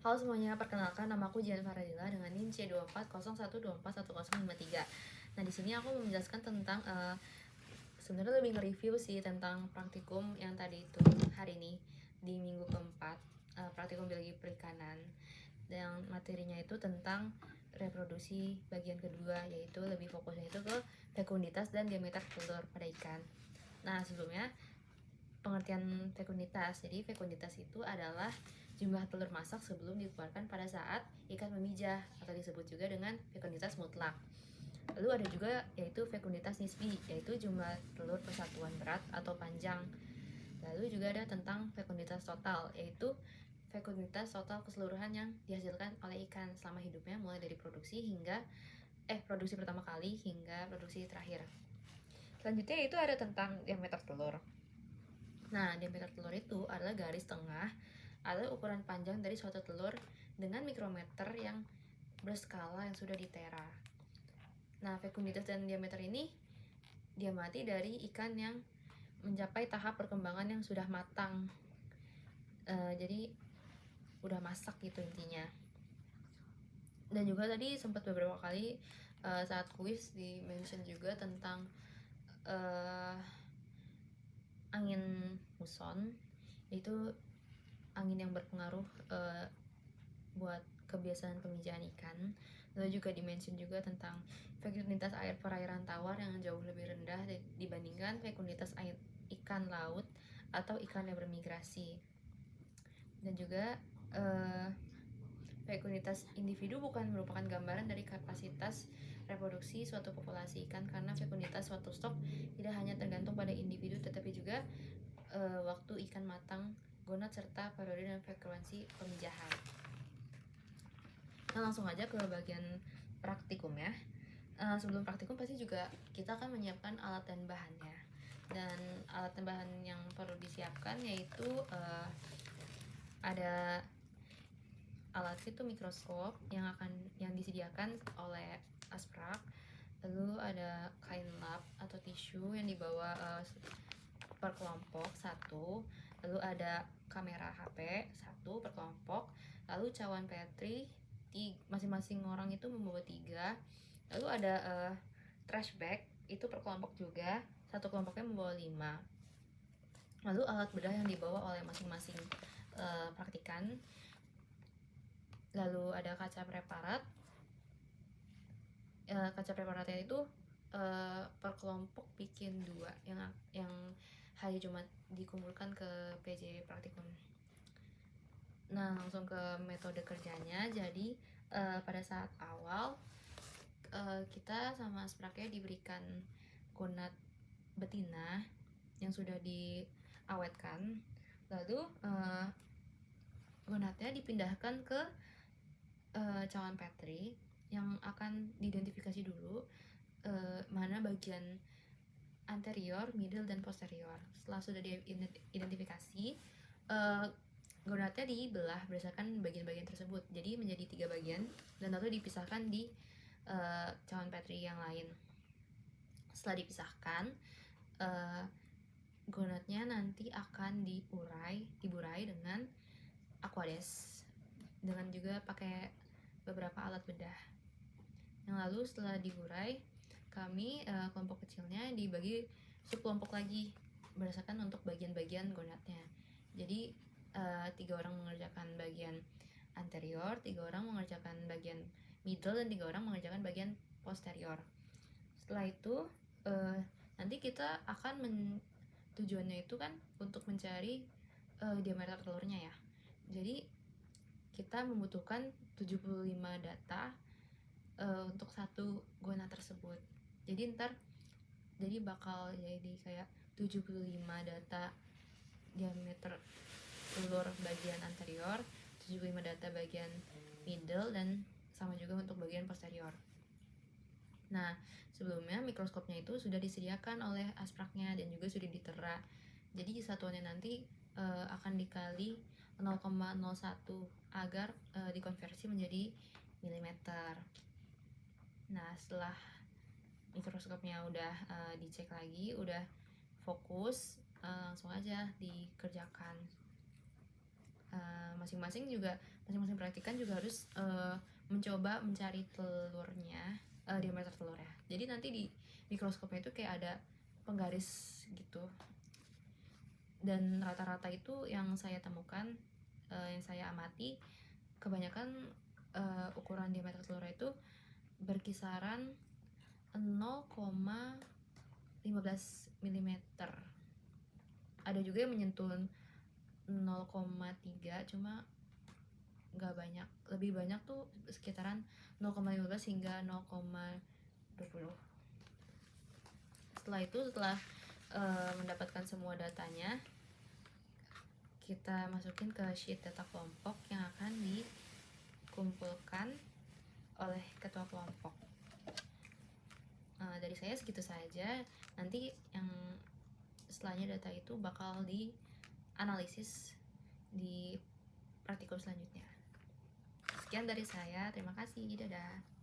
Halo semuanya, perkenalkan nama aku Jian Faradila dengan NIM C2401241053. Nah, di sini aku mau menjelaskan tentang sebenarnya lebih nge-review sih tentang praktikum yang tadi itu hari ini di minggu keempat, praktikum biologi perikanan. Dan materinya itu tentang reproduksi bagian kedua, yaitu lebih fokusnya itu ke fekunditas dan diameter telur pada ikan. Nah, sebelumnya pengertian fekunditas. Jadi fekunditas itu adalah jumlah telur masak sebelum dikeluarkan pada saat ikan memijah, atau disebut juga dengan fekunditas mutlak. Lalu ada juga yaitu fekunditas nisbi, yaitu jumlah telur persatuan berat atau panjang. Lalu juga ada tentang fekunditas total, yaitu fekunditas total keseluruhan yang dihasilkan oleh ikan selama hidupnya, mulai dari produksi pertama kali hingga produksi terakhir. Selanjutnya itu ada tentang diameter telur. Nah, diameter telur itu adalah garis tengah atau ukuran panjang dari suatu telur dengan mikrometer yang berskala yang sudah di tera. Nah, fekunditas dan diameter ini diamati dari ikan yang mencapai tahap perkembangan yang sudah matang. Jadi udah masak gitu intinya. Dan juga tadi sempat beberapa kali saat kuis di mention juga tentang angin muson, itu angin yang berpengaruh buat kebiasaan pemijahan ikan. Lalu juga dimention juga tentang fekunditas air perairan tawar yang jauh lebih rendah dibandingkan fekunditas air ikan laut atau ikan yang bermigrasi. Dan juga fekunditas individu bukan merupakan gambaran dari kapasitas reproduksi suatu populasi ikan, karena fekunditas suatu stok tidak hanya tergantung pada individu tetapi juga waktu ikan matang, gonad, serta periode dan frekuensi pemijahan. Nah, langsung aja ke bagian praktikum ya. Sebelum praktikum pasti juga kita akan menyiapkan alat dan bahannya. Dan alat dan bahan yang perlu disiapkan yaitu ada alat itu mikroskop yang disediakan oleh Asprak. Lalu ada kain lap atau tisu yang dibawa per kelompok satu. Lalu ada kamera HP satu per kelompok. Lalu cawan Petri, masing-masing orang itu membawa 3. Lalu ada trash bag itu per kelompok juga, satu kelompoknya membawa 5. Lalu alat bedah yang dibawa oleh masing-masing praktikan. Lalu ada kaca preparat. Kaca preparatnya itu per kelompok bikin 2 yang hari Jumat dikumpulkan ke PJ praktikum. Nah, langsung ke metode kerjanya. Jadi pada saat awal kita sama Spraknya diberikan gonad betina yang sudah diawetkan. Lalu gonadnya dipindahkan ke cawan Petri yang akan diidentifikasi dulu mana bagian anterior, middle, dan posterior. Setelah sudah diidentifikasi, gonadnya dibelah berdasarkan bagian-bagian tersebut, jadi menjadi 3 bagian dan lalu dipisahkan di cawan Petri yang lain. Setelah dipisahkan, gonadnya nanti akan diburai dengan aquades, dengan juga pakai beberapa alat bedah. Yang lalu setelah diburai, kami kelompok kecilnya dibagi subkelompok lagi berdasarkan untuk bagian-bagian gonadnya. Jadi 3 orang mengerjakan bagian anterior, 3 orang mengerjakan bagian middle, dan 3 orang mengerjakan bagian posterior. Setelah itu nanti kita akan tujuannya itu kan untuk mencari diameter telurnya ya. Jadi kita membutuhkan 75 data untuk satu gonad tersebut. Jadi bakal jadi kayak 75 data diameter telur bagian anterior, 75 data bagian middle, dan sama juga untuk bagian posterior. Nah, sebelumnya mikroskopnya itu sudah disediakan oleh Aspraknya dan juga sudah ditera. Jadi satuannya nanti akan dikali 0,01 agar dikonversi menjadi milimeter. Nah, setelah mikroskopnya udah dicek lagi, udah fokus, langsung aja dikerjakan. Masing-masing juga masing-masing praktikan juga harus mencoba mencari telurnya, diameter telurnya. Jadi nanti di mikroskopnya itu kayak ada penggaris gitu, dan rata-rata itu yang saya temukan, yang saya amati, kebanyakan ukuran diameter telurnya itu berkisaran 0,15 mm. Ada juga yang menyentuh 0,3, cuma nggak banyak. Lebih banyak tuh sekitaran 0,15 hingga 0,20. Setelah mendapatkan semua datanya, kita masukin ke sheet data kelompok yang akan dikumpulkan oleh ketua kelompok. Dari saya segitu saja. Nanti yang setelahnya data itu bakal dianalisis di praktikum selanjutnya. Sekian dari saya, terima kasih, dadah.